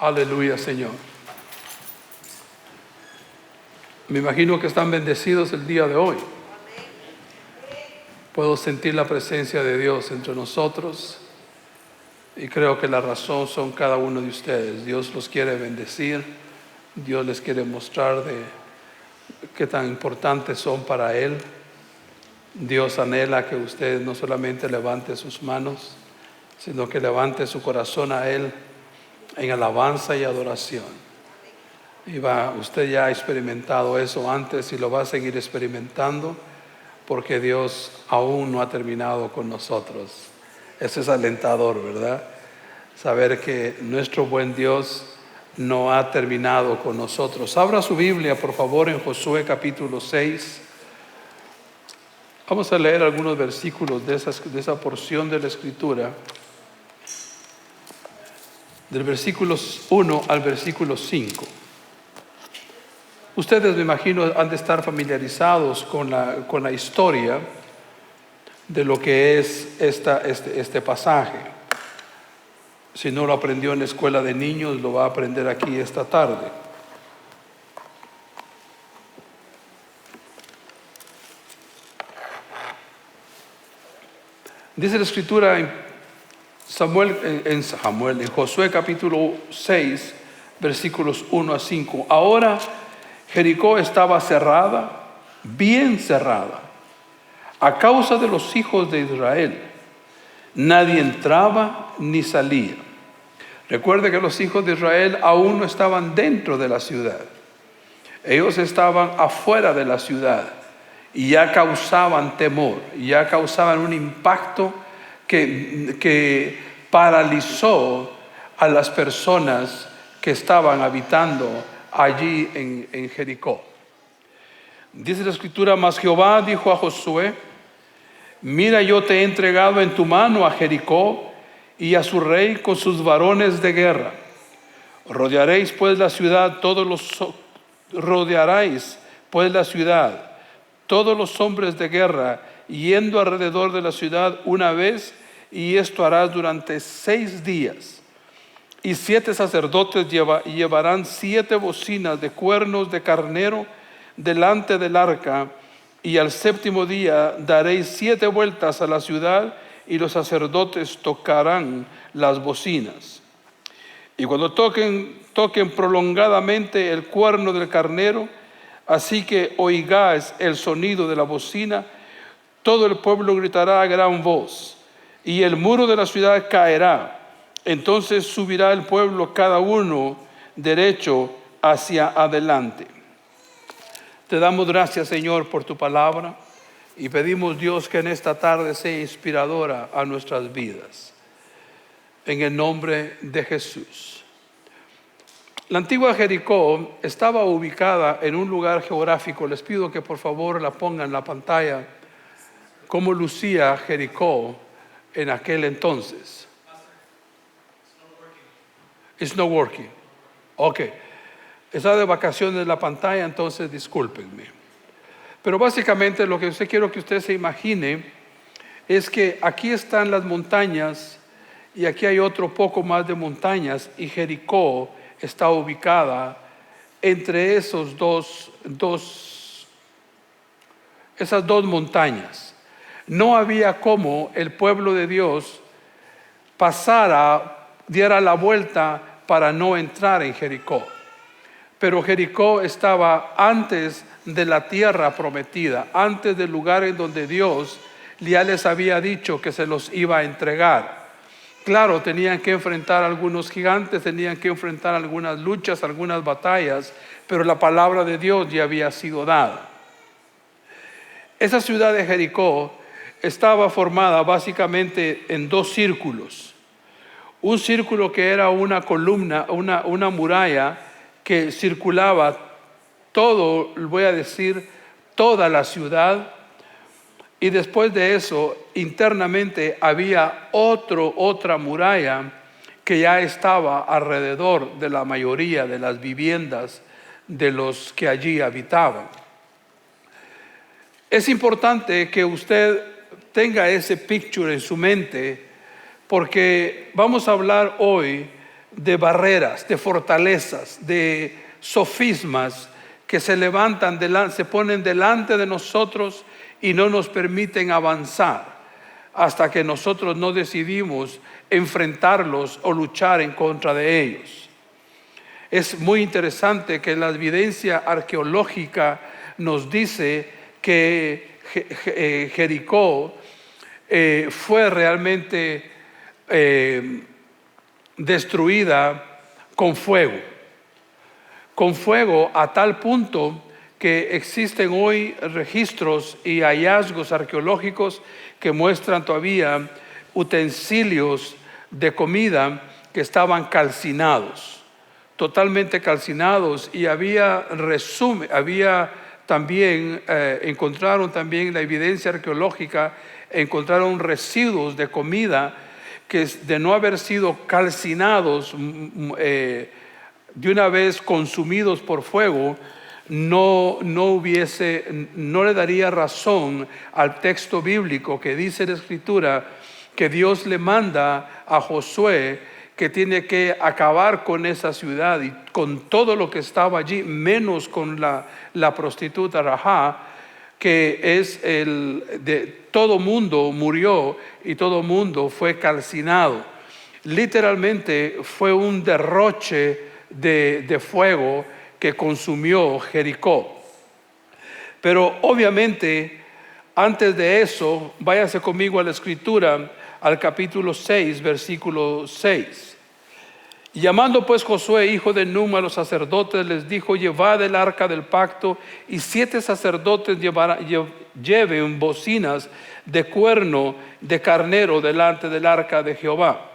Aleluya, Señor. Me imagino que están bendecidos el día de hoy. Puedo sentir la presencia de Dios entre nosotros y creo que la razón son cada uno de ustedes. Dios los quiere bendecir, Dios les quiere mostrar de qué tan importantes son para Él. Dios anhela que usted no solamente levante sus manos, sino que levante su corazón a Él en alabanza y adoración. Usted ya ha experimentado eso antes y lo va a seguir experimentando porque Dios aún no ha terminado con nosotros. Eso es alentador, ¿verdad? Saber que nuestro buen Dios no ha terminado con nosotros. Abra su Biblia, por favor, en Josué capítulo 6. Vamos a leer algunos versículos de esa porción de la Escritura. Del versículo 1 al versículo 5. Ustedes, me imagino, han de estar familiarizados con la historia de lo que es este pasaje. Si no lo aprendió en la escuela de niños, lo va a aprender aquí esta tarde. Dice la Escritura en Josué capítulo 6, versículos 1 a 5. Ahora Jericó estaba cerrada, bien cerrada, a causa de los hijos de Israel. Nadie entraba ni salía. Recuerde que los hijos de Israel aún no estaban dentro de la ciudad. Ellos estaban afuera de la ciudad y ya causaban temor, ya causaban un impacto que paralizó a las personas que estaban habitando allí en Jericó. Dice la Escritura: mas Jehová dijo a Josué: mira, yo te he entregado en tu mano a Jericó y a su rey con sus varones de guerra. Rodearéis pues la ciudad, rodearéis pues la ciudad, todos los hombres de guerra, yendo alrededor de la ciudad una vez, y esto harás durante 6 días. Y 7 sacerdotes llevarán 7 bocinas de cuernos de carnero delante del arca, y al 7º día daréis 7 vueltas a la ciudad, y los sacerdotes tocarán las bocinas. Y cuando toquen prolongadamente el cuerno del carnero, así que oigáis el sonido de la bocina, todo el pueblo gritará a gran voz, y el muro de la ciudad caerá. Entonces subirá el pueblo cada uno derecho hacia adelante. Te damos gracias, Señor, por tu palabra, y pedimos, Dios, que en esta tarde sea inspiradora a nuestras vidas. En el nombre de Jesús. La antigua Jericó estaba ubicada en un lugar geográfico. Les pido que por favor la pongan en la pantalla, cómo lucía Jericó en aquel entonces. It's not working. Ok. Está de vacaciones en la pantalla, entonces discúlpenme. Pero básicamente lo que quiero que usted se imagine es que aquí están las montañas y aquí hay otro poco más de montañas, y Jericó está ubicada entre esas dos montañas. No había cómo el pueblo de Dios diera la vuelta para no entrar en Jericó. Pero Jericó estaba antes de la tierra prometida, antes del lugar en donde Dios ya les había dicho que se los iba a entregar. Claro, tenían que enfrentar algunos gigantes, tenían que enfrentar algunas luchas, algunas batallas, pero la palabra de Dios ya había sido dada. Esa ciudad de Jericó estaba formada básicamente en 2 círculos. Un círculo que era una columna, una muralla que circulaba toda la ciudad. Y después de eso, internamente había otra muralla que ya estaba alrededor de la mayoría de las viviendas de los que allí habitaban. Es importante que usted tenga ese picture en su mente, porque vamos a hablar hoy de barreras, de fortalezas, de sofismas que se levantan, se ponen delante de nosotros y no nos permiten avanzar hasta que nosotros no decidimos enfrentarlos o luchar en contra de ellos. Es muy interesante que la evidencia arqueológica nos dice que Jericó fue realmente destruida con fuego a tal punto que existen hoy registros y hallazgos arqueológicos que muestran todavía utensilios de comida que estaban calcinados, totalmente calcinados, y encontraron también la evidencia arqueológica, encontraron residuos de comida que, de no haber sido calcinados de una vez consumidos por fuego, no le daría razón al texto bíblico que dice en la Escritura que Dios le manda a Josué que tiene que acabar con esa ciudad y con todo lo que estaba allí, menos con la prostituta Rahab, que es todo mundo murió y todo mundo fue calcinado. Literalmente fue un derroche de fuego que consumió Jericó. Pero obviamente, antes de eso, váyase conmigo a la Escritura, al capítulo 6, versículo 6. Llamando pues Josué, hijo de Nun, a los sacerdotes, les dijo: llevad el arca del pacto, y 7 sacerdotes lleven bocinas de cuerno de carnero delante del arca de Jehová.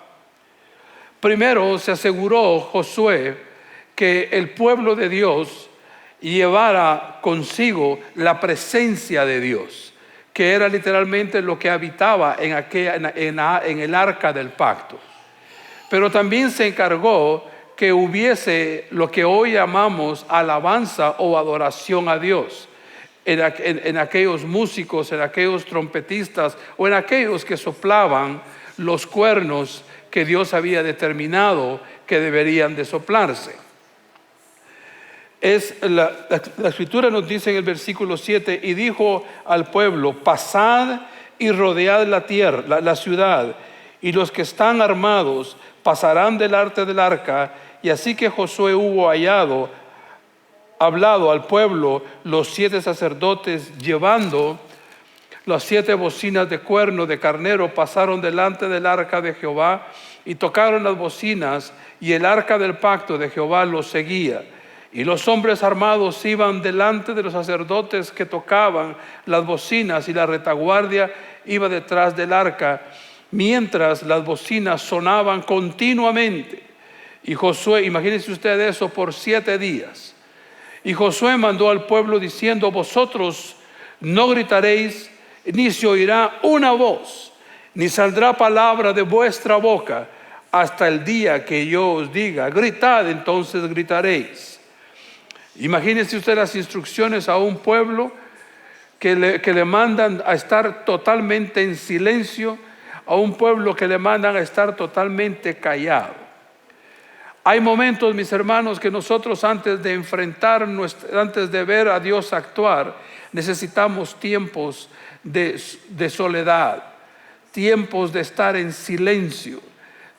Primero se aseguró Josué que el pueblo de Dios llevara consigo la presencia de Dios, que era literalmente lo que habitaba en el arca del pacto. Pero también se encargó que hubiese lo que hoy llamamos alabanza o adoración a Dios en aquellos músicos, en aquellos trompetistas o en aquellos que soplaban los cuernos que Dios había determinado que deberían de soplarse. La Escritura nos dice en el versículo 7: y dijo al pueblo: pasad y rodead la tierra, la ciudad, y los que están armados pasarán delante del arca. Y así que Josué hubo hablado al pueblo, los 7 sacerdotes llevando las 7 bocinas de cuerno de carnero pasaron delante del arca de Jehová y tocaron las bocinas, y el arca del pacto de Jehová los seguía. Y los hombres armados iban delante de los sacerdotes que tocaban las bocinas, y la retaguardia iba detrás del arca, mientras las bocinas sonaban continuamente. Y Josué, imagínense usted eso, por 7 días. Y Josué mandó al pueblo diciendo: vosotros no gritaréis, ni se oirá una voz, ni saldrá palabra de vuestra boca, hasta el día que yo os diga: gritad, entonces gritaréis. Imagínense usted las instrucciones a un pueblo que le mandan a estar totalmente en silencio, a un pueblo que le mandan a estar totalmente callado. Hay momentos, mis hermanos, que nosotros antes de ver a Dios actuar, necesitamos tiempos de soledad, tiempos de estar en silencio,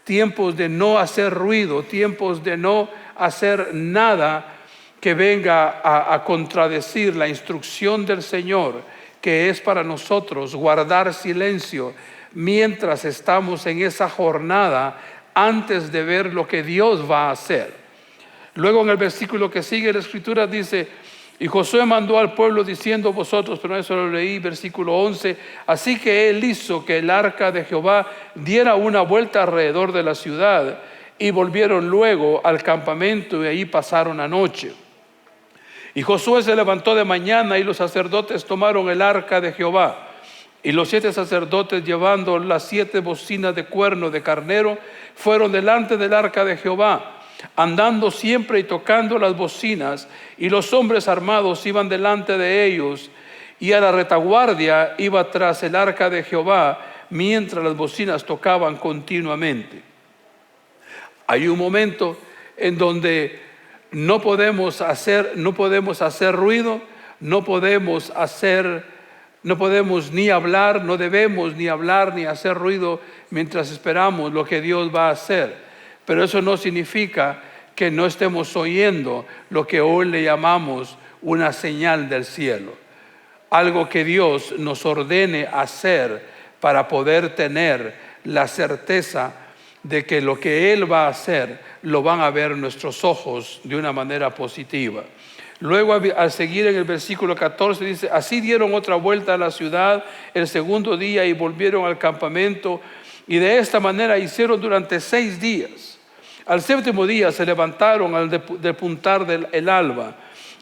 tiempos de no hacer ruido, tiempos de no hacer nada que venga a contradecir la instrucción del Señor, que es para nosotros guardar silencio mientras estamos en esa jornada antes de ver lo que Dios va a hacer. Luego en el versículo que sigue la Escritura dice: y Josué mandó al pueblo diciendo: vosotros, pero eso lo leí, versículo 11, así que él hizo que el arca de Jehová diera una vuelta alrededor de la ciudad, y volvieron luego al campamento, y ahí pasaron la noche. Y Josué se levantó de mañana, y los sacerdotes tomaron el arca de Jehová, y los 7 sacerdotes, llevando las 7 bocinas de cuerno de carnero, fueron delante del arca de Jehová, andando siempre y tocando las bocinas, y los hombres armados iban delante de ellos, y a la retaguardia iba tras el arca de Jehová, mientras las bocinas tocaban continuamente. Hay un momento en donde no podemos hacer ruido, no podemos ni hablar, no debemos ni hablar ni hacer ruido mientras esperamos lo que Dios va a hacer. Pero eso no significa que no estemos oyendo lo que hoy le llamamos una señal del cielo. Algo que Dios nos ordene hacer para poder tener la certeza de que lo que Él va a hacer lo van a ver nuestros ojos de una manera positiva. Luego, al seguir en el versículo 14, dice: así dieron otra vuelta a la ciudad el segundo día y volvieron al campamento, y de esta manera hicieron durante 6 días. Al séptimo día se levantaron al despuntar del alba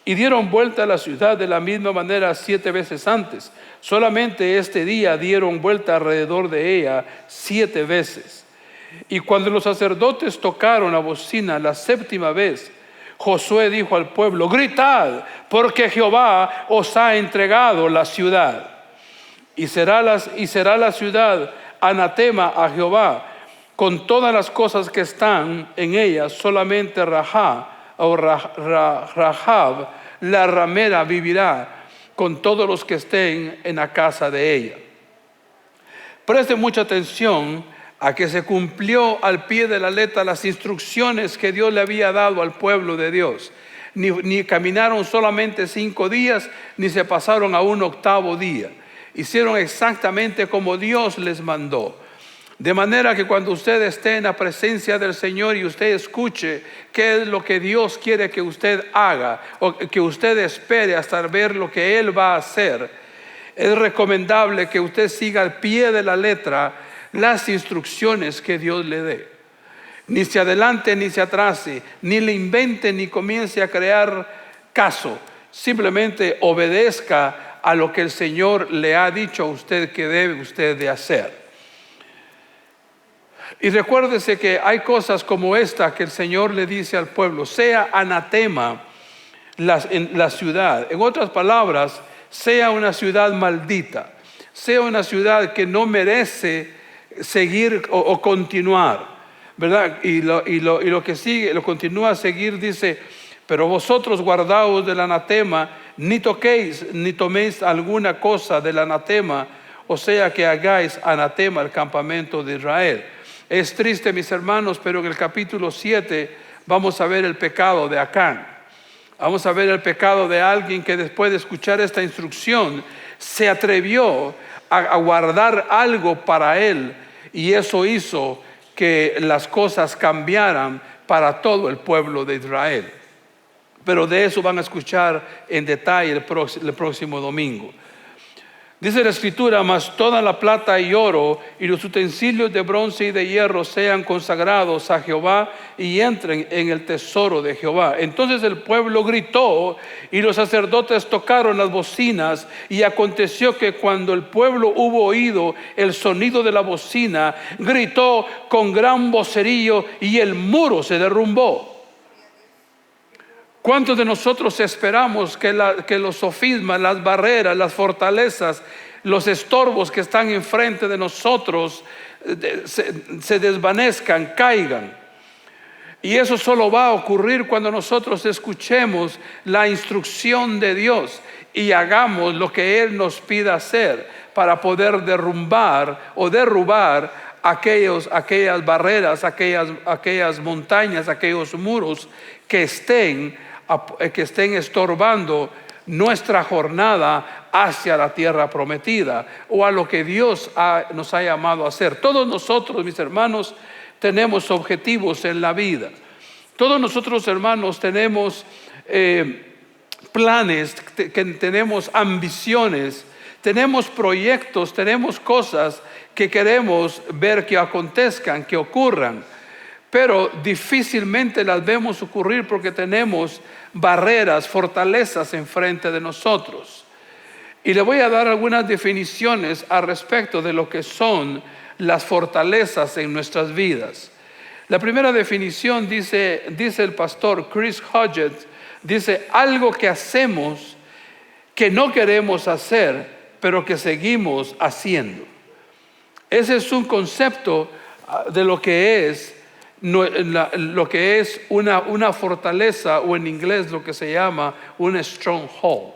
y dieron vuelta a la ciudad de la misma manera 7 veces antes. Solamente este día dieron vuelta alrededor de ella 7 veces. Y cuando los sacerdotes tocaron la bocina la 7ª vez, Josué dijo al pueblo: gritad, porque Jehová os ha entregado la ciudad. Y será la ciudad anatema a Jehová, con todas las cosas que están en ella. Solamente Rahab, la ramera, vivirá, con todos los que estén en la casa de ella. Preste mucha atención a que se cumplió al pie de la letra las instrucciones que Dios le había dado al pueblo de Dios. Ni caminaron solamente 5 días, ni se pasaron a un 8º día. Hicieron exactamente como Dios les mandó. De manera que cuando usted esté en la presencia del Señor y usted escuche qué es lo que Dios quiere que usted haga, o que usted espere hasta ver lo que Él va a hacer, es recomendable que usted siga al pie de la letra las instrucciones que Dios le dé. Ni se adelante ni se atrase, ni le invente ni comience a crear caso. Simplemente obedezca a lo que el Señor le ha dicho a usted que debe usted de hacer. Y recuérdese que hay cosas como esta que el Señor le dice al pueblo: sea anatema en la ciudad. En otras palabras, sea una ciudad maldita, sea una ciudad que no merece seguir o continuar, ¿verdad? Y lo que sigue, lo continúa a seguir, dice: pero vosotros guardaos del anatema, ni toquéis ni toméis alguna cosa del anatema, o sea que hagáis anatema al campamento de Israel. Es triste, mis hermanos, pero en el capítulo 7 vamos a ver el pecado de Acán. Vamos a ver el pecado de alguien que después de escuchar esta instrucción se atrevió a guardar algo para él, y eso hizo que las cosas cambiaran para todo el pueblo de Israel. Pero de eso van a escuchar en detalle el próximo domingo. Dice la Escritura: mas toda la plata y oro y los utensilios de bronce y de hierro sean consagrados a Jehová y entren en el tesoro de Jehová. Entonces el pueblo gritó y los sacerdotes tocaron las bocinas, y aconteció que cuando el pueblo hubo oído el sonido de la bocina, gritó con gran vocerío y el muro se derrumbó. ¿Cuántos de nosotros esperamos que los sofismas, las barreras, las fortalezas, los estorbos que están enfrente de nosotros se desvanezcan, caigan? Y eso solo va a ocurrir cuando nosotros escuchemos la instrucción de Dios y hagamos lo que Él nos pida hacer para poder derrubar aquellas barreras, aquellas montañas, aquellos muros que estén estorbando nuestra jornada hacia la tierra prometida, o a lo que Dios nos ha llamado a hacer. Todos nosotros, mis hermanos, tenemos objetivos en la vida. Todos nosotros, hermanos, tenemos planes, tenemos ambiciones, tenemos proyectos, tenemos cosas que queremos ver que acontezcan, que ocurran. Pero difícilmente las vemos ocurrir porque tenemos barreras, fortalezas enfrente de nosotros. Y le voy a dar algunas definiciones al respecto de lo que son las fortalezas en nuestras vidas. La primera definición dice el pastor Chris Hodges, dice: algo que hacemos que no queremos hacer, pero que seguimos haciendo. Ese es un concepto de lo que es lo que es una fortaleza, o en inglés lo que se llama un stronghold.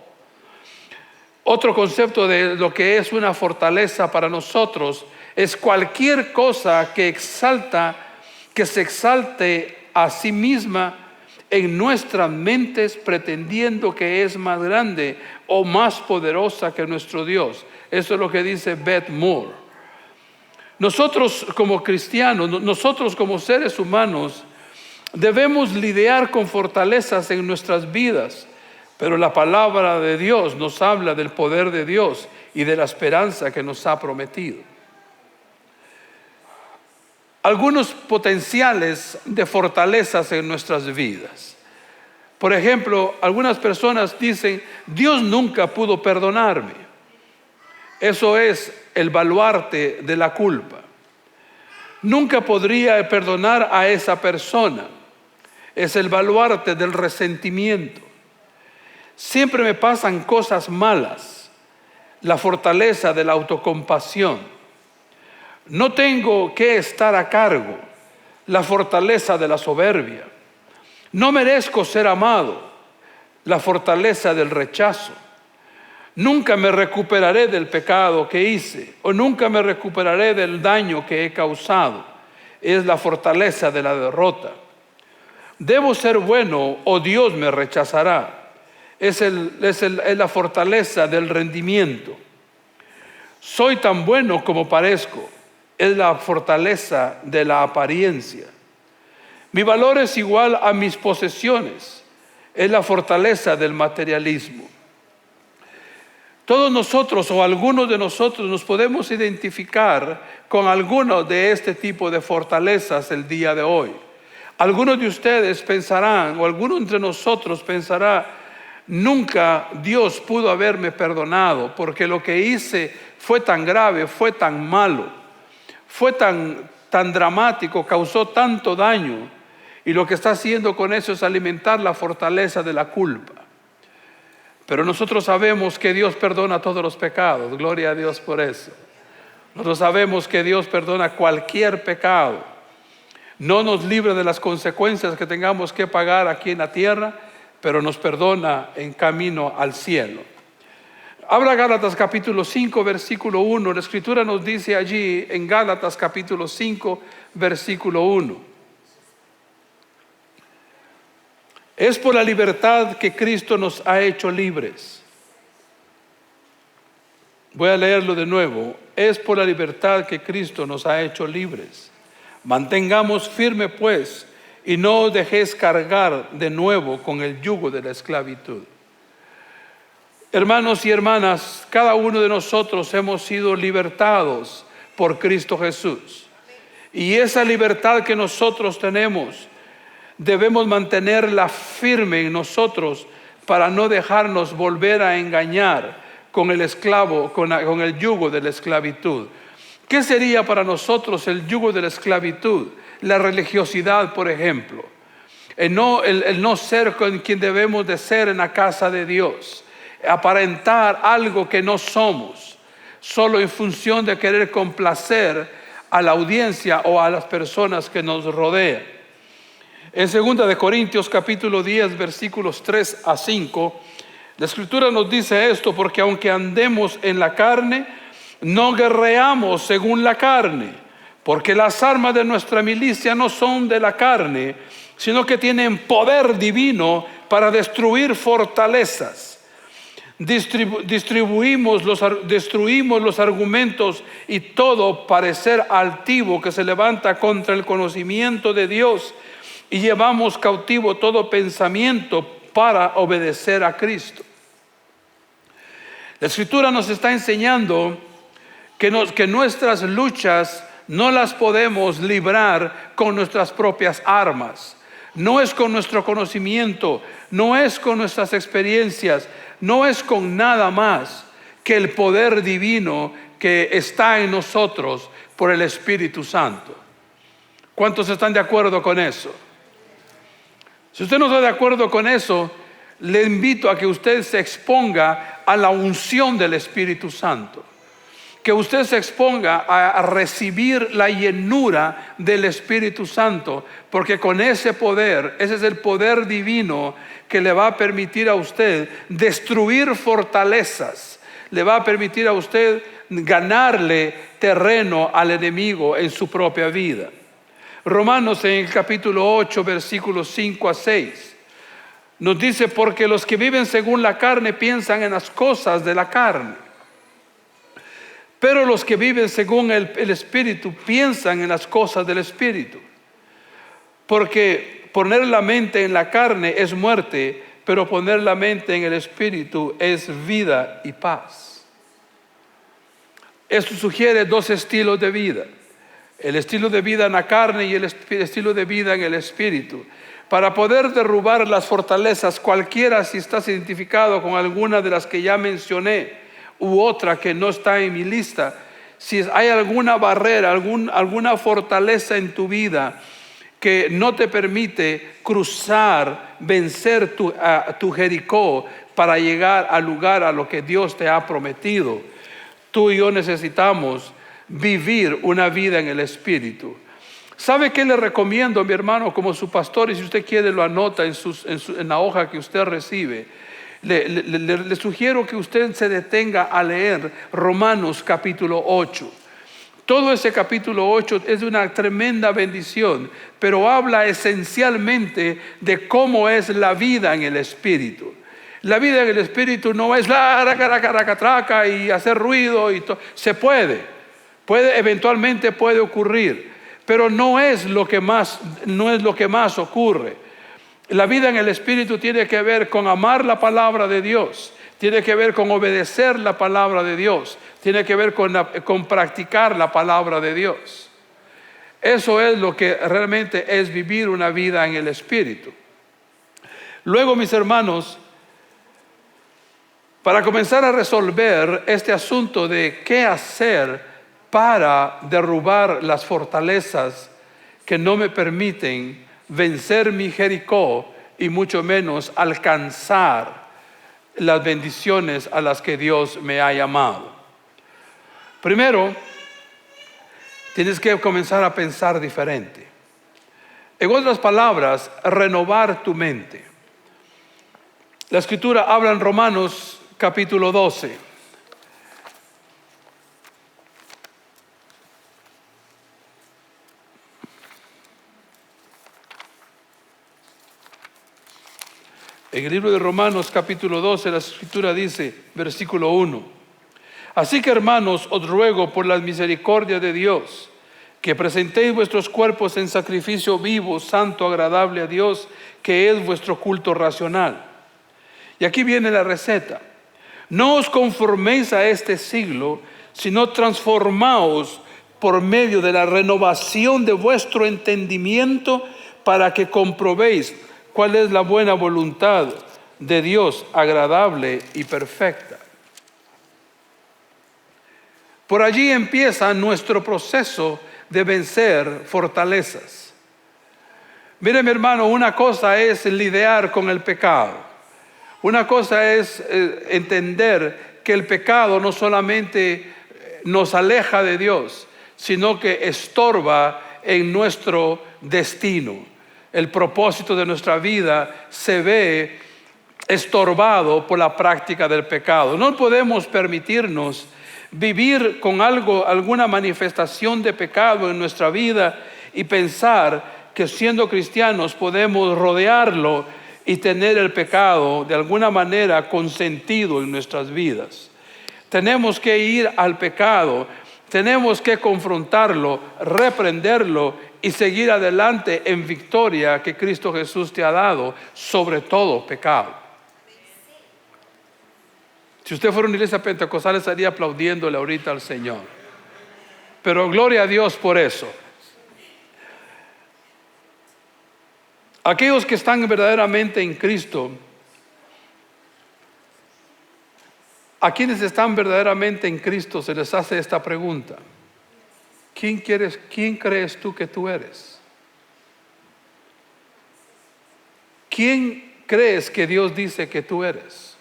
Otro concepto de lo que es una fortaleza para nosotros es cualquier cosa que se exalte a sí misma en nuestras mentes, pretendiendo que es más grande o más poderosa que nuestro Dios. Eso es lo que dice Beth Moore. Nosotros como cristianos, nosotros como seres humanos, debemos lidiar con fortalezas en nuestras vidas, pero la palabra de Dios nos habla del poder de Dios y de la esperanza que nos ha prometido. Algunos potenciales de fortalezas en nuestras vidas. Por ejemplo, algunas personas dicen: Dios nunca pudo perdonarme. Eso es el baluarte de la culpa. Nunca podría perdonar a esa persona. Es el baluarte del resentimiento. Siempre me pasan cosas malas. La fortaleza de la autocompasión. No tengo que estar a cargo. La fortaleza de la soberbia. No merezco ser amado. La fortaleza del rechazo. Nunca me recuperaré del pecado que hice, o nunca me recuperaré del daño que he causado. Es la fortaleza de la derrota. Debo ser bueno o Dios me rechazará. Es la fortaleza del rendimiento. Soy tan bueno como parezco. Es la fortaleza de la apariencia. Mi valor es igual a mis posesiones. Es la fortaleza del materialismo. Todos nosotros o algunos de nosotros nos podemos identificar con algunos de este tipo de fortalezas el día de hoy. Algunos de ustedes pensarán, o alguno entre nosotros pensará: nunca Dios pudo haberme perdonado porque lo que hice fue tan grave, fue tan malo, fue tan dramático, causó tanto daño, y lo que está haciendo con eso es alimentar la fortaleza de la culpa. Pero nosotros sabemos que Dios perdona todos los pecados. Gloria a Dios por eso. Nosotros sabemos que Dios perdona cualquier pecado. No nos libra de las consecuencias que tengamos que pagar aquí en la tierra, pero nos perdona en camino al cielo. Abra Gálatas capítulo 5, versículo 1. La Escritura nos dice allí en Gálatas capítulo 5, versículo 1. Es por la libertad que Cristo nos ha hecho libres. Voy a leerlo de nuevo. Es por la libertad que Cristo nos ha hecho libres. Mantengamos firme pues, y no os dejéis cargar de nuevo con el yugo de la esclavitud. Hermanos y hermanas, cada uno de nosotros hemos sido libertados por Cristo Jesús. Y esa libertad que nosotros tenemos, debemos mantenerla firme en nosotros para no dejarnos volver a engañar con el esclavo, con el yugo de la esclavitud. ¿Qué sería para nosotros el yugo de la esclavitud? La religiosidad, por ejemplo. El no ser con quien debemos de ser en la casa de Dios. Aparentar algo que no somos, solo en función de querer complacer a la audiencia o a las personas que nos rodean. En 2 de Corintios capítulo 10 versículos 3 a 5, la Escritura nos dice esto: porque aunque andemos en la carne, no guerreamos según la carne, porque las armas de nuestra milicia no son de la carne, sino que tienen poder divino para destruir fortalezas. Destruimos los argumentos y todo parecer altivo que se levanta contra el conocimiento de Dios, y llevamos cautivo todo pensamiento para obedecer a Cristo. La Escritura nos está enseñando que nuestras luchas no las podemos librar con nuestras propias armas. No es con nuestro conocimiento, no es con nuestras experiencias, no es con nada más que el poder divino que está en nosotros por el Espíritu Santo. ¿Cuántos están de acuerdo con eso? Si usted no está de acuerdo con eso, le invito a que usted se exponga a la unción del Espíritu Santo. que usted se exponga a recibir la llenura del Espíritu Santo, porque con ese poder, ese es el poder divino que le va a permitir a usted destruir fortalezas, le va a permitir a usted ganarle terreno al enemigo en su propia vida. Romanos en el capítulo 8, versículos 5 a 6, nos dice: porque los que viven según la carne piensan en las cosas de la carne, pero los que viven según el Espíritu piensan en las cosas del Espíritu. Porque poner la mente en la carne es muerte, pero poner la mente en el Espíritu es vida y paz. Esto sugiere dos estilos de vida: el estilo de vida en la carne y el estilo de vida en el Espíritu. Para poder derrubar las fortalezas, cualquiera, si estás identificado con alguna de las que ya mencioné, u otra que no está en mi lista, si hay alguna barrera, alguna fortaleza en tu vida que no te permite cruzar, vencer tu Jericó para llegar al lugar a lo que Dios te ha prometido, tú y yo necesitamos vivir una vida en el Espíritu. ¿Sabe qué le recomiendo, mi hermano, como su pastor? Y si usted quiere lo anota en la hoja que usted recibe. Le sugiero que usted se detenga a leer Romanos capítulo 8. Todo ese capítulo 8 es una tremenda bendición, pero habla esencialmente de cómo es la vida en el Espíritu. La vida en el Espíritu no es traca y hacer ruido y se eventualmente puede ocurrir, pero no es lo que más ocurre. La vida en el Espíritu tiene que ver con amar la palabra de Dios, tiene que ver con obedecer la palabra de Dios, tiene que ver con practicar la palabra de Dios. Eso es lo que realmente es vivir una vida en el Espíritu. Luego, mis hermanos, para comenzar a resolver este asunto de qué hacer para derrubar las fortalezas que no me permiten vencer mi Jericó y mucho menos alcanzar las bendiciones a las que Dios me ha llamado. Primero, tienes que comenzar a pensar diferente. En otras palabras, renovar tu mente. La Escritura habla en Romanos capítulo 12. En el libro de Romanos capítulo 12, la Escritura dice, versículo 1: así que, hermanos, os ruego por la misericordia de Dios, que presentéis vuestros cuerpos en sacrificio vivo, santo, agradable a Dios, que es vuestro culto racional. Y aquí viene la receta: no os conforméis a este siglo, sino transformaos por medio de la renovación de vuestro entendimiento, para que comprobéis cuál es la buena voluntad de Dios, agradable y perfecta. Por allí empieza nuestro proceso de vencer fortalezas. Mire, mi hermano, una cosa es lidiar con el pecado. Una cosa es entender que el pecado no solamente nos aleja de Dios, sino que estorba en nuestro destino. El propósito de nuestra vida se ve estorbado por la práctica del pecado. No podemos permitirnos vivir con alguna manifestación de pecado en nuestra vida y pensar que siendo cristianos podemos rodearlo y tener el pecado de alguna manera consentido en nuestras vidas. Tenemos que ir al pecado, tenemos que confrontarlo, reprenderlo y seguir adelante en victoria que Cristo Jesús te ha dado sobre todo pecado. Si usted fuera una iglesia pentecostal, estaría aplaudiéndole ahorita al Señor. Pero gloria a Dios por eso. Aquellos que están verdaderamente en Cristo, a quienes están verdaderamente en Cristo se les hace esta pregunta: ¿quién crees tú que tú eres? ¿Quién crees que Dios dice que tú eres?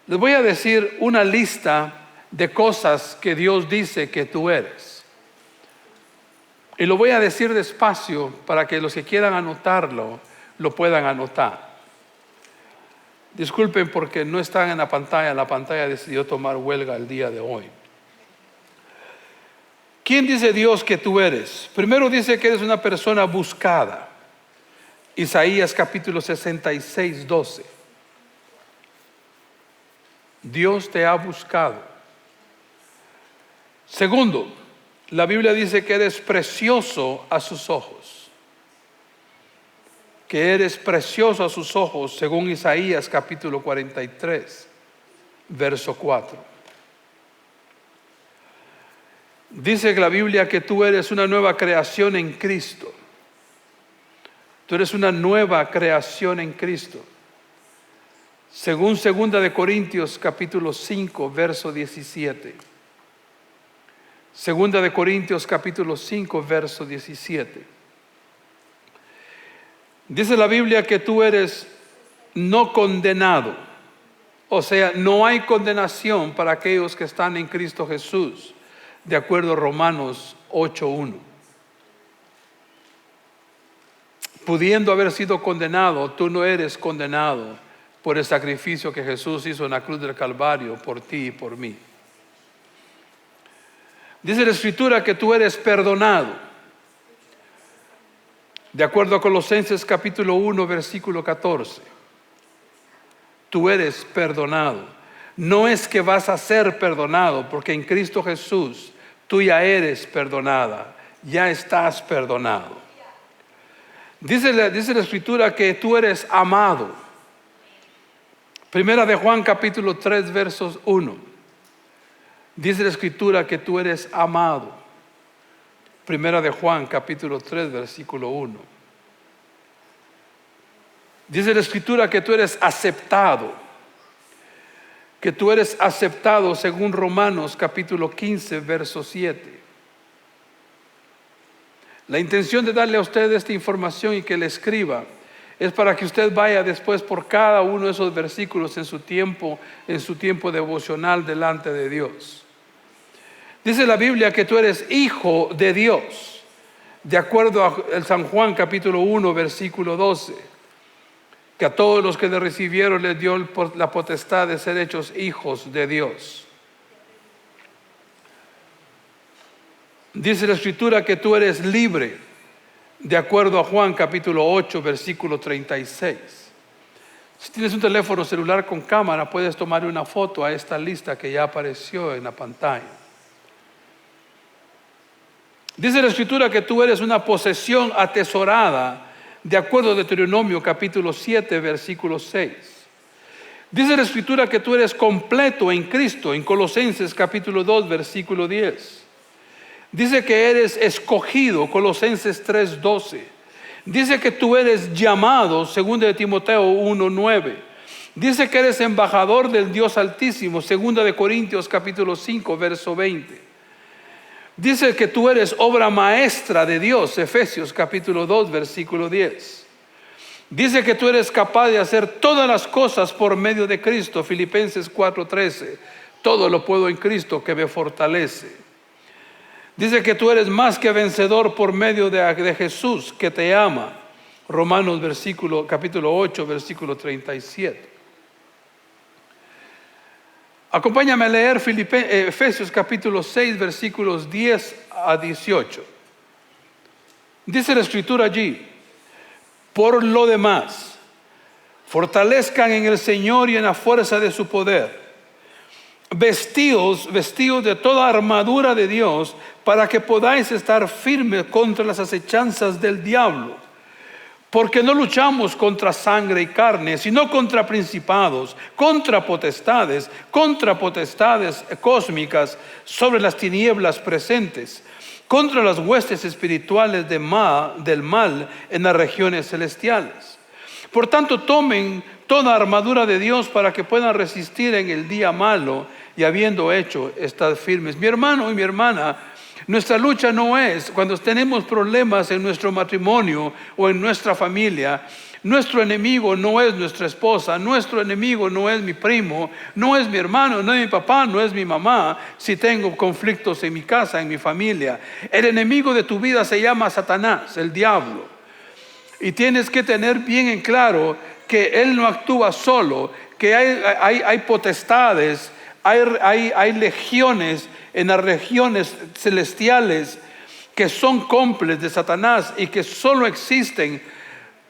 Les voy a decir una lista de cosas que Dios dice que tú eres. Y lo voy a decir despacio para que los que quieran anotarlo, lo puedan anotar. Disculpen porque no están en la pantalla decidió tomar huelga el día de hoy. ¿Quién dice Dios que tú eres? Primero dice que eres una persona buscada. Isaías capítulo 66, 12. Dios te ha buscado. Segundo, la Biblia dice que eres precioso a sus ojos. Que eres precioso a sus ojos, según Isaías capítulo 43, verso 4. Dice que la Biblia que tú eres una nueva creación en Cristo. Tú eres una nueva creación en Cristo. Según 2 de Corintios capítulo 5, verso 17. 2 de Corintios capítulo 5, verso 17. Dice la Biblia que tú eres no condenado. O sea, no hay condenación para aquellos que están en Cristo Jesús, de acuerdo a Romanos 8:1. Pudiendo haber sido condenado, tú no eres condenado por el sacrificio que Jesús hizo en la cruz del Calvario por ti y por mí. Dice la Escritura que tú eres perdonado. De acuerdo a Colosenses capítulo 1, versículo 14. Tú eres perdonado. No es que vas a ser perdonado, porque en Cristo Jesús tú ya eres perdonada, ya estás perdonado. Dice la Escritura que tú eres amado. Primera de Juan capítulo 3, versos 1. Dice la Escritura que tú eres amado. Primera de Juan capítulo 3, versículo 1. Dice la Escritura que tú eres aceptado. Que tú eres aceptado según Romanos capítulo 15, verso 7. La intención de darle a usted esta información y que le escriba es para que usted vaya después por cada uno de esos versículos en su tiempo devocional delante de Dios. Dice la Biblia que tú eres hijo de Dios, de acuerdo a San Juan capítulo 1, versículo 12, que a todos los que le recibieron les dio la potestad de ser hechos hijos de Dios. Dice la Escritura que tú eres libre, de acuerdo a Juan capítulo 8, versículo 36. Si tienes un teléfono celular con cámara, puedes tomar una foto a esta lista que ya apareció en la pantalla. Dice la Escritura que tú eres una posesión atesorada, de acuerdo a Deuteronomio capítulo 7, versículo 6. Dice la Escritura que tú eres completo en Cristo, en Colosenses capítulo 2, versículo 10. Dice que eres escogido, Colosenses 3, 12. Dice que tú eres llamado, 2 de Timoteo 1, 9. Dice que eres embajador del Dios Altísimo, 2 de Corintios capítulo 5, verso 20. Dice que tú eres obra maestra de Dios, Efesios capítulo 2, versículo 10. Dice que tú eres capaz de hacer todas las cosas por medio de Cristo, Filipenses 4:13. Todo lo puedo en Cristo que me fortalece. Dice que tú eres más que vencedor por medio de Jesús que te ama, Romanos capítulo 8, versículo 37. Acompáñame a leer Efesios capítulo 6, versículos 10 a 18. Dice la Escritura allí: por lo demás, fortalezcan en el Señor y en la fuerza de su poder. Vestidos de toda armadura de Dios, para que podáis estar firmes contra las acechanzas del diablo. Porque no luchamos contra sangre y carne, sino contra principados, contra potestades cósmicas sobre las tinieblas presentes, contra las huestes espirituales del mal en las regiones celestiales. Por tanto, tomen toda armadura de Dios para que puedan resistir en el día malo, y habiendo hecho, estad firmes. Mi hermano y mi hermana, nuestra lucha no es cuando tenemos problemas en nuestro matrimonio o en nuestra familia. Nuestro enemigo no es nuestra esposa, nuestro enemigo no es mi primo, no es mi hermano, no es mi papá, no es mi mamá, si tengo conflictos en mi casa, en mi familia. El enemigo de tu vida se llama Satanás, el diablo. Y tienes que tener bien en claro que él no actúa solo, que hay potestades, hay legiones en las regiones celestiales que son cómplices de Satanás y que solo existen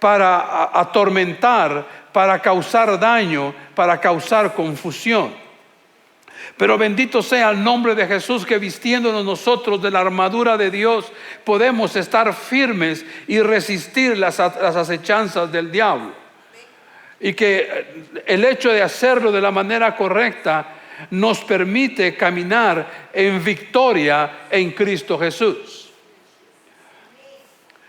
para atormentar, para causar daño, para causar confusión. Pero bendito sea el nombre de Jesús, que vistiéndonos nosotros de la armadura de Dios podemos estar firmes y resistir las acechanzas del diablo. Y que el hecho de hacerlo de la manera correcta nos permite caminar en victoria en Cristo Jesús.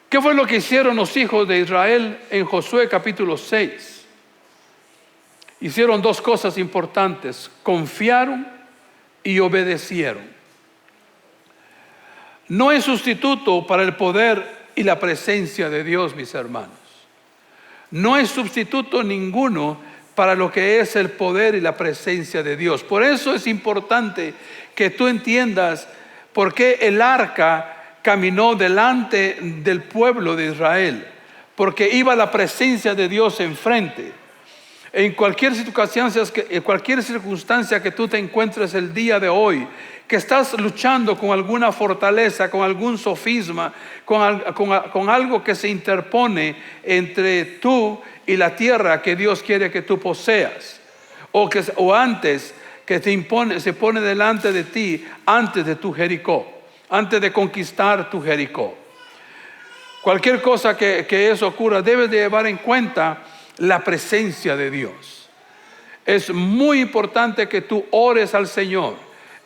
¿Qué fue lo que hicieron los hijos de Israel en Josué capítulo 6? Hicieron dos cosas importantes: confiaron y obedecieron. No hay sustituto para el poder y la presencia de Dios, mis hermanos. No hay sustituto ninguno para lo que es el poder y la presencia de Dios. Por eso es importante que tú entiendas por qué el arca caminó delante del pueblo de Israel, porque iba la presencia de Dios enfrente. En cualquier circunstancia que tú te encuentres el día de hoy, que estás luchando con alguna fortaleza, con algún sofisma, con algo que se interpone entre tú y la tierra que Dios quiere que tú poseas, o antes que se pone delante de ti antes de tu Jericó, antes de conquistar tu Jericó. Cualquier cosa que eso ocurra, debes de llevar en cuenta la presencia de Dios. Es muy importante que tú ores al Señor.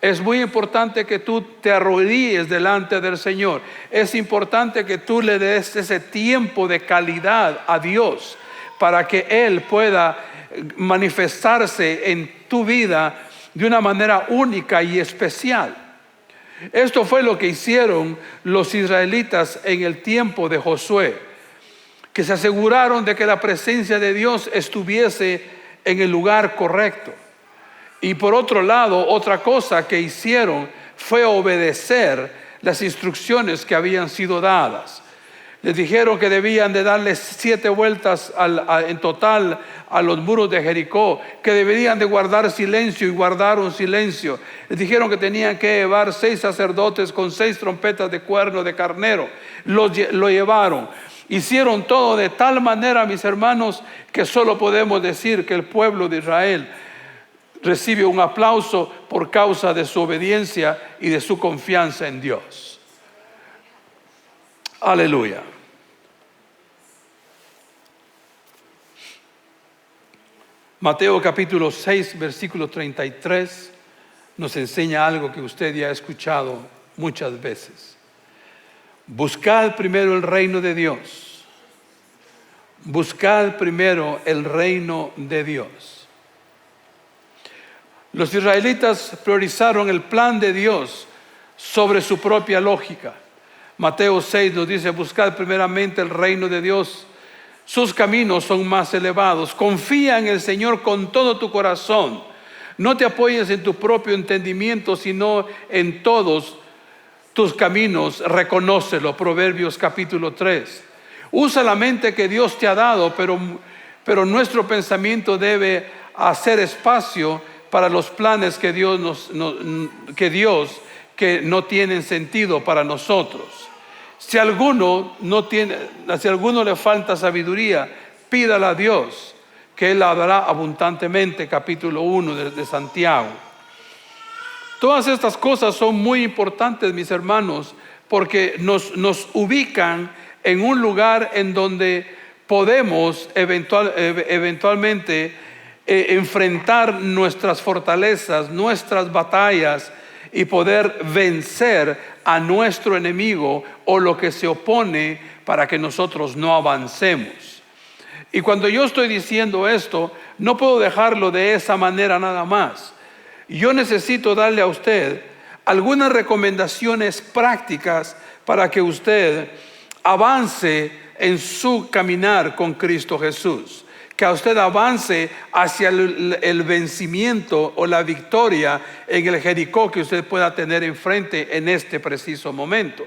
Es muy importante que tú te arrodilles delante del Señor. Es importante que tú le des ese tiempo de calidad a Dios para que Él pueda manifestarse en tu vida de una manera única y especial. Esto fue lo que hicieron los israelitas en el tiempo de Josué, que se aseguraron de que la presencia de Dios estuviese en el lugar correcto. Y por otro lado, otra cosa que hicieron fue obedecer las instrucciones que habían sido dadas. Les dijeron que debían de darle 7 vueltas en total a los muros de Jericó, que deberían de guardar silencio, y guardaron silencio. Les dijeron que tenían que llevar 6 sacerdotes con 6 trompetas de cuerno de carnero. Lo llevaron. Hicieron todo de tal manera, mis hermanos, que solo podemos decir que el pueblo de Israel recibe un aplauso por causa de su obediencia y de su confianza en Dios. Aleluya. Mateo capítulo 6, versículo 33 nos enseña algo que usted ya ha escuchado muchas veces. Buscad primero el reino de Dios. Buscad primero el reino de Dios. Los israelitas priorizaron el plan de Dios sobre su propia lógica. Mateo 6 nos dice: buscad primeramente el reino de Dios. Sus caminos son más elevados. Confía en el Señor con todo tu corazón. No te apoyes en tu propio entendimiento, sino en todos tus caminos reconócelo. Proverbios capítulo 3. Usa la mente que Dios te ha dado, pero nuestro pensamiento debe hacer espacio para los planes que no tienen sentido para nosotros. Si a alguno le falta sabiduría, pídala a Dios, que Él la dará abundantemente. Capítulo 1 de Santiago. Todas estas cosas son muy importantes, mis hermanos, porque nos ubican en un lugar en donde podemos eventualmente enfrentar nuestras fortalezas, nuestras batallas, y poder vencer a nuestro enemigo o lo que se opone para que nosotros no avancemos. Y cuando yo estoy diciendo esto, no puedo dejarlo de esa manera nada más. Yo necesito darle a usted algunas recomendaciones prácticas para que usted avance en su caminar con Cristo Jesús. Que a usted avance hacia el vencimiento o la victoria en el Jericó que usted pueda tener enfrente en este preciso momento.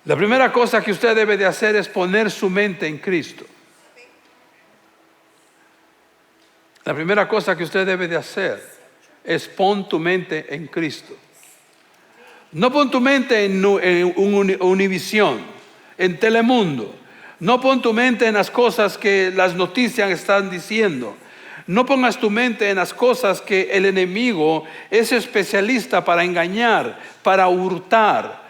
La primera cosa que usted debe de hacer es poner su mente en Cristo. La primera cosa que usted debe de hacer es pon tu mente en Cristo. No pon tu mente en Univisión, en Telemundo. No pon tu mente en las cosas que las noticias están diciendo. No pongas tu mente en las cosas que el enemigo es especialista para engañar, para hurtar,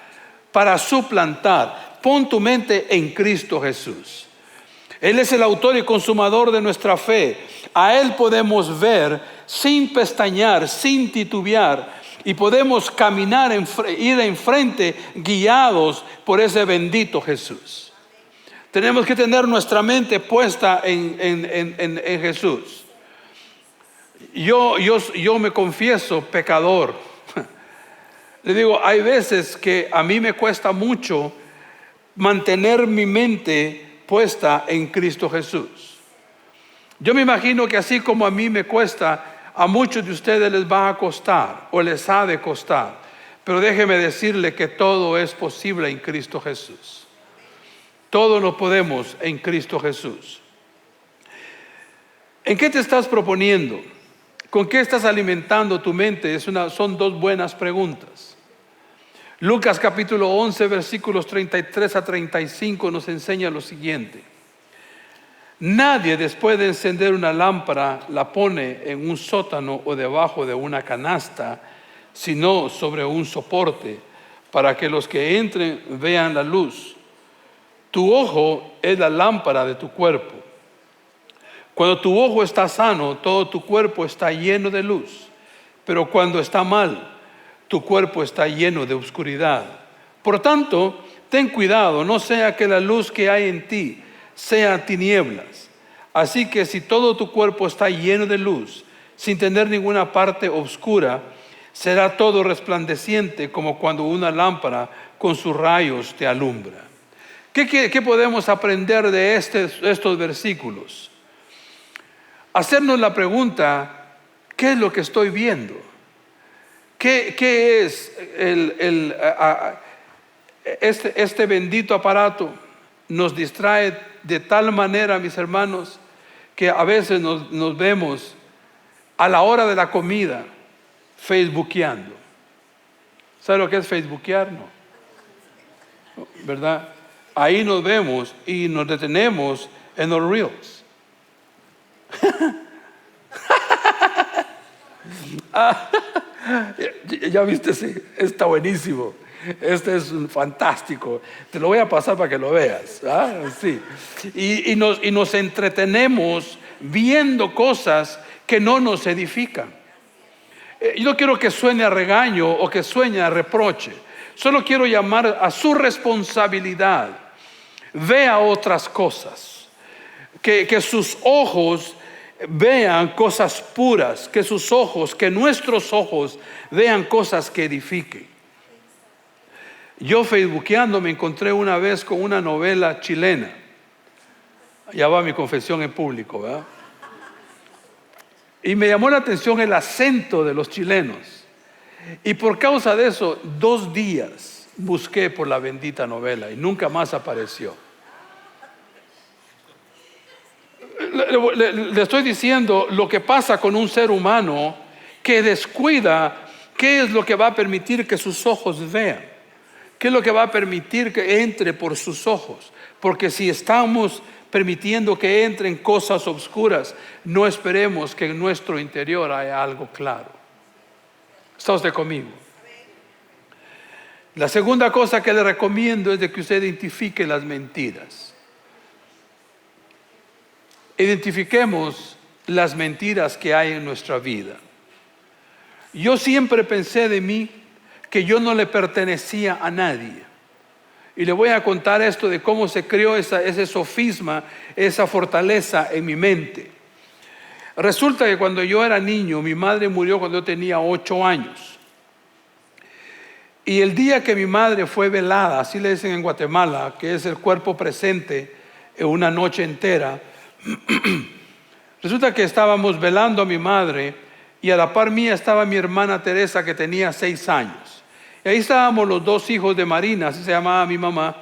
para suplantar. Pon tu mente en Cristo Jesús. Él es el autor y consumador de nuestra fe. A Él podemos ver sin pestañear, sin titubear. Y podemos caminar, ir enfrente guiados por ese bendito Jesús. Tenemos que tener nuestra mente puesta en Jesús. Yo me confieso pecador. Le digo, hay veces que a mí me cuesta mucho mantener mi mente puesta en Cristo Jesús. Yo me imagino que así como a mí me cuesta, a muchos de ustedes les va a costar o les ha de costar. Pero déjeme decirle que todo es posible en Cristo Jesús. Todo lo podemos en Cristo Jesús. ¿En qué te estás proponiendo? ¿Con qué estás alimentando tu mente? Son dos buenas preguntas. Lucas capítulo 11 versículos 33 a 35 nos enseña lo siguiente. Nadie después de encender una lámpara la pone en un sótano o debajo de una canasta, sino sobre un soporte, para que los que entren vean la luz. Tu ojo es la lámpara de tu cuerpo. Cuando tu ojo está sano, todo tu cuerpo está lleno de luz. Pero cuando está mal, tu cuerpo está lleno de oscuridad. Por tanto, ten cuidado, no sea que la luz que hay en ti sea tinieblas. Así que si todo tu cuerpo está lleno de luz, sin tener ninguna parte oscura, será todo resplandeciente como cuando una lámpara con sus rayos te alumbra. ¿Qué podemos aprender de estos versículos? Hacernos la pregunta, ¿qué es lo que estoy viendo? ¿Qué es este bendito aparato? Nos distrae de tal manera, mis hermanos, que a veces nos vemos a la hora de la comida facebookeando. ¿Sabe lo que es facebookear? No, ¿verdad? Ahí nos vemos y nos detenemos en los reels. Ya viste, sí, está buenísimo. Este es fantástico. Te lo voy a pasar para que lo veas. Sí. Y nos entretenemos viendo cosas que no nos edifican. Yo no quiero que suene a regaño o que suene a reproche. Solo quiero llamar a su responsabilidad. Vea otras cosas. Que sus ojos vean cosas puras. Que nuestros ojos vean cosas que edifiquen. Yo facebookeando me encontré una vez con una novela chilena. Ya va mi confesión en público, ¿verdad? Y me llamó la atención el acento de los chilenos. Y por causa de eso, 2 días busqué por la bendita novela y nunca más apareció. Le estoy diciendo lo que pasa con un ser humano que descuida qué es lo que va a permitir que sus ojos vean. ¿Qué es lo que va a permitir que entre por sus ojos? Porque si estamos permitiendo que entren cosas oscuras, no esperemos que en nuestro interior haya algo claro. ¿Está usted conmigo? La segunda cosa que le recomiendo es de que usted identifique las mentiras. Identifiquemos las mentiras que hay en nuestra vida. Yo siempre pensé de mí que yo no le pertenecía a nadie. Y le voy a contar esto de cómo se creó ese sofisma, esa fortaleza en mi mente. Resulta que cuando yo era niño, mi madre murió cuando yo tenía 8 años. Y el día que mi madre fue velada, así le dicen en Guatemala, que es el cuerpo presente en una noche entera, resulta que estábamos velando a mi madre y a la par mía estaba mi hermana Teresa, que tenía 6 años. Y ahí estábamos los 2 hijos de Marina, así se llamaba mi mamá.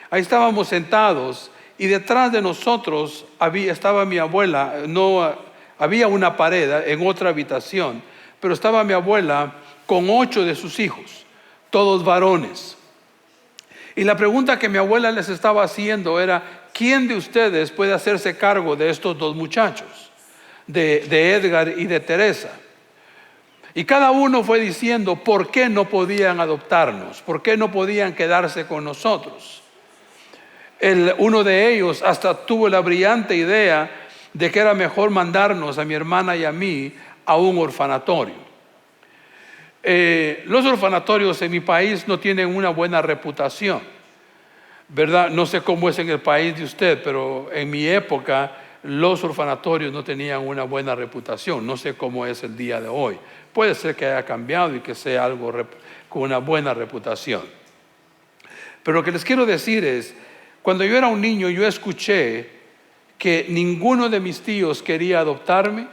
Ahí estábamos sentados y detrás de nosotros estaba mi abuela. No había una pared en otra habitación, pero estaba mi abuela con 8 de sus hijos, todos varones. Y la pregunta que mi abuela les estaba haciendo era: ¿quién de ustedes puede hacerse cargo de estos 2 muchachos? De Edgar y de Teresa. Y cada uno fue diciendo por qué no podían adoptarnos, por qué no podían quedarse con nosotros. Uno de ellos hasta tuvo la brillante idea de que era mejor mandarnos a mi hermana y a mí a un orfanatorio. Los orfanatorios en mi país no tienen una buena reputación, ¿verdad? No sé cómo es en el país de usted, pero en mi época los orfanatorios no tenían una buena reputación. No sé cómo es el día de hoy. Puede ser que haya cambiado y que sea algo con una buena reputación. Pero lo que les quiero decir es, cuando yo era un niño, yo escuché que ninguno de mis tíos quería adoptarme,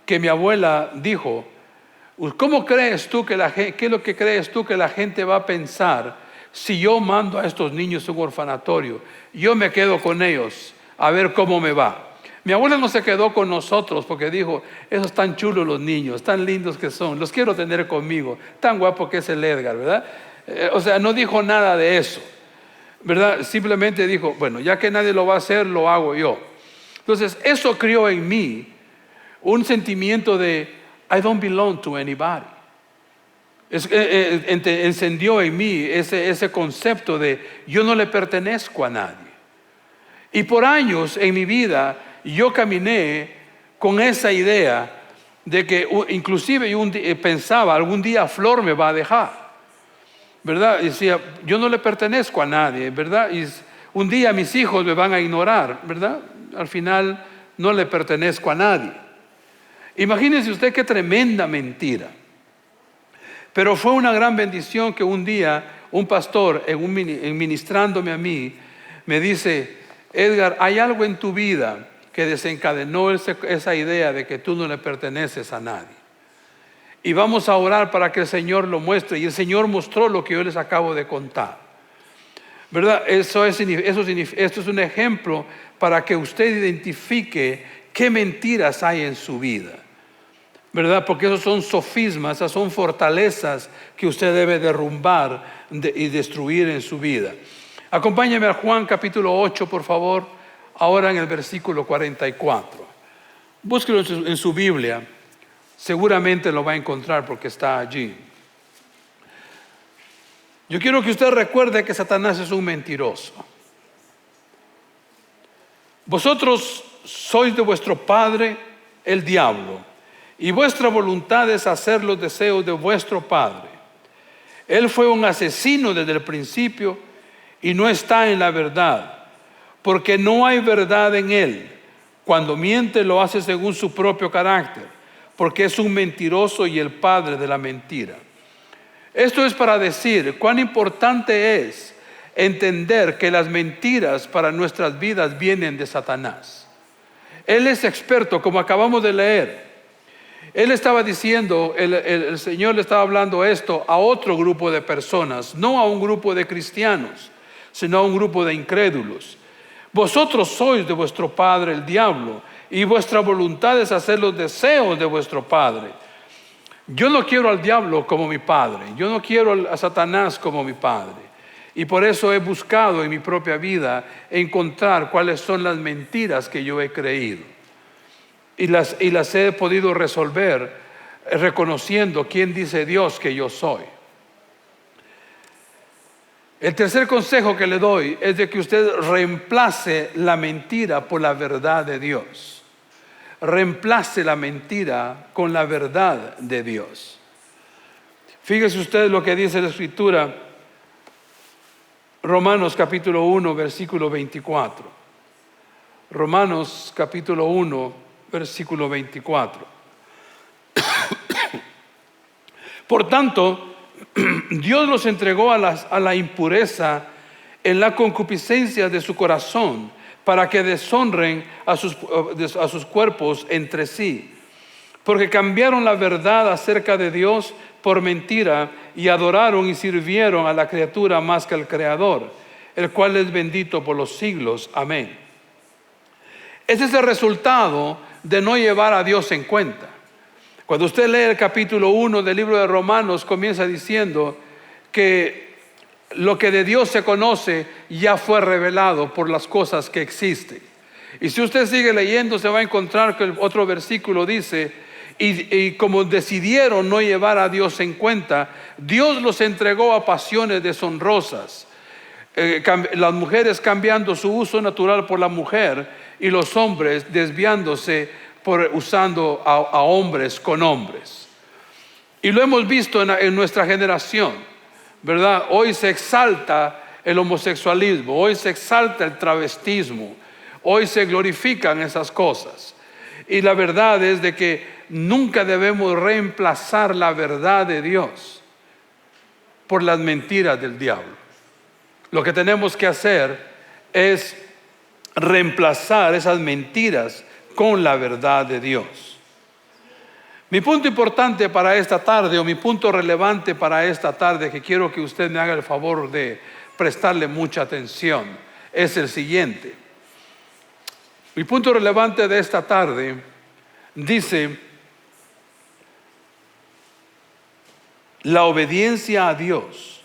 que mi abuela dijo: ¿cómo crees tú qué es lo que crees tú que la gente va a pensar si yo mando a estos niños a un orfanatorio? Yo me quedo con ellos a ver cómo me va. Mi abuela no se quedó con nosotros porque dijo: esos tan chulos los niños, tan lindos que son, los quiero tener conmigo, tan guapo que es el Edgar, ¿verdad? O sea, no dijo nada de eso, ¿verdad? Simplemente dijo: bueno, ya que nadie lo va a hacer, lo hago yo. Entonces, eso crió en mí un sentimiento de I don't belong to anybody. Encendió en mí ese concepto de yo no le pertenezco a nadie. Y por años en mi vida yo caminé con esa idea de que inclusive yo pensaba: algún día Flor me va a dejar, ¿verdad? Y decía: yo no le pertenezco a nadie, ¿verdad? Y un día mis hijos me van a ignorar, ¿verdad? Al final no le pertenezco a nadie. Imagínense usted qué tremenda mentira. Pero fue una gran bendición que un día un pastor, ministrándome a mí, me dice: Edgar, hay algo en tu vida que desencadenó esa idea de que tú no le perteneces a nadie. Y vamos a orar para que el Señor lo muestre. Y el Señor mostró lo que yo les acabo de contar, ¿verdad? Esto es un ejemplo para que usted identifique qué mentiras hay en su vida, ¿verdad? Porque esos son sofismas, esas son fortalezas que usted debe derrumbar y destruir en su vida. Acompáñame a Juan capítulo 8, por favor, ahora en el versículo 44. Búsquelo en su Biblia, seguramente lo va a encontrar porque está allí. Yo quiero que usted recuerde que Satanás es un mentiroso. Vosotros sois de vuestro padre el diablo, y vuestra voluntad es hacer los deseos de vuestro padre. Él fue un asesino desde el principio y no está en la verdad, porque no hay verdad en él. Cuando miente lo hace según su propio carácter, porque es un mentiroso y el padre de la mentira. Esto es para decir cuán importante es entender que las mentiras para nuestras vidas vienen de Satanás. Él es experto, como acabamos de leer. Él estaba diciendo, el Señor le estaba hablando esto a otro grupo de personas, no a un grupo de cristianos, sino a un grupo de incrédulos. Vosotros sois de vuestro padre el diablo, y vuestra voluntad es hacer los deseos de vuestro padre. Yo no quiero al diablo como mi padre, yo no quiero a Satanás como mi padre. Y por eso he buscado en mi propia vida encontrar cuáles son las mentiras que yo he creído. Y las he podido resolver reconociendo quién dice Dios que yo soy. El tercer consejo que le doy es de que usted reemplace la mentira por la verdad de Dios. Reemplace la mentira con la verdad de Dios. Fíjese usted lo que dice la Escritura, Romanos capítulo 1, versículo 24. Romanos capítulo 1, versículo 24. Por tanto, Dios los entregó a la impureza en la concupiscencia de su corazón, para que deshonren a sus cuerpos entre sí. Porque cambiaron la verdad acerca de Dios por mentira, y adoraron y sirvieron a la criatura más que al Creador, el cual es bendito por los siglos. Amén. Ese es el resultado de no llevar a Dios en cuenta. Cuando usted lee el capítulo 1 del libro de Romanos, comienza diciendo que lo que de Dios se conoce ya fue revelado por las cosas que existen. Y si usted sigue leyendo, se va a encontrar que el otro versículo dice: y como decidieron no llevar a Dios en cuenta, Dios los entregó a pasiones deshonrosas. Las mujeres cambiando su uso natural por la mujer, y los hombres desviándose usando a hombres con hombres. Y lo hemos visto en nuestra generación, ¿verdad? Hoy se exalta el homosexualismo, hoy se exalta el travestismo, hoy se glorifican esas cosas. Y la verdad es de que nunca debemos reemplazar la verdad de Dios por las mentiras del diablo. Lo que tenemos que hacer es reemplazar esas mentiras con la verdad de Dios. Mi punto importante para esta tarde, o mi punto relevante para esta tarde, que quiero que usted me haga el favor de prestarle mucha atención, es el siguiente. Mi punto relevante de esta tarde dice: la obediencia a Dios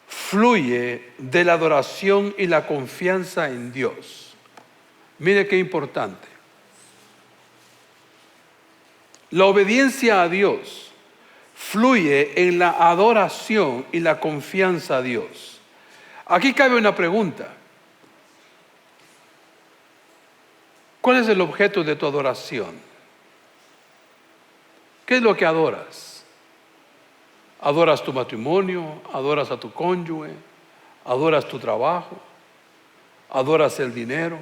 fluye de la adoración y la confianza en Dios. Mire qué importante. La obediencia a Dios fluye en la adoración y la confianza a Dios. Aquí cabe una pregunta: ¿cuál es el objeto de tu adoración? ¿Qué es lo que adoras? ¿Adoras tu matrimonio? ¿Adoras a tu cónyuge? ¿Adoras tu trabajo? ¿Adoras el dinero?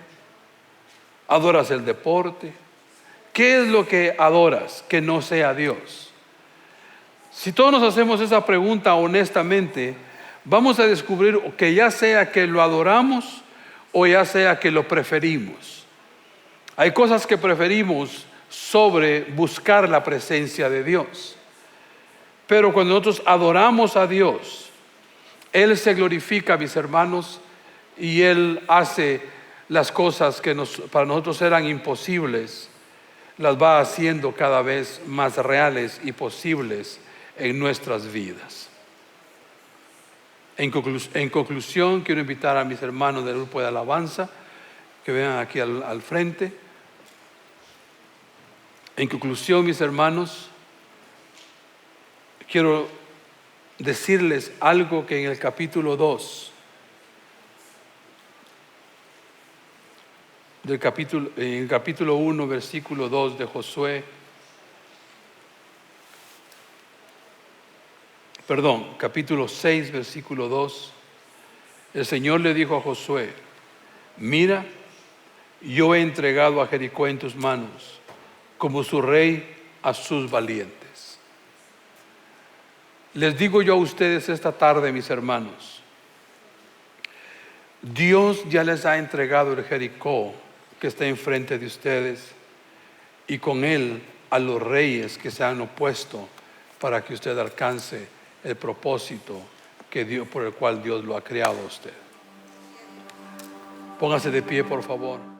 ¿Adoras el deporte? ¿Qué es lo que adoras que no sea Dios? Si todos nos hacemos esa pregunta honestamente, vamos a descubrir que ya sea que lo adoramos o ya sea que lo preferimos. Hay cosas que preferimos sobre buscar la presencia de Dios. Pero cuando nosotros adoramos a Dios, Él se glorifica, mis hermanos, y Él hace las cosas que para nosotros eran imposibles, las va haciendo cada vez más reales y posibles en nuestras vidas. En conclusión, quiero invitar a mis hermanos del grupo de alabanza que vengan aquí al frente. En conclusión, mis hermanos, quiero decirles algo que en el capítulo 2, en el capítulo 1, versículo 2 de Josué, capítulo 6, versículo 2, el Señor le dijo a Josué: mira, yo he entregado a Jericó en tus manos, como su rey a sus valientes. Les digo yo a ustedes esta tarde, mis hermanos, Dios ya les ha entregado el Jericó que está enfrente de ustedes, y con él a los reyes que se han opuesto, para que usted alcance el propósito por el cual Dios lo ha creado a usted. Póngase de pie, por favor.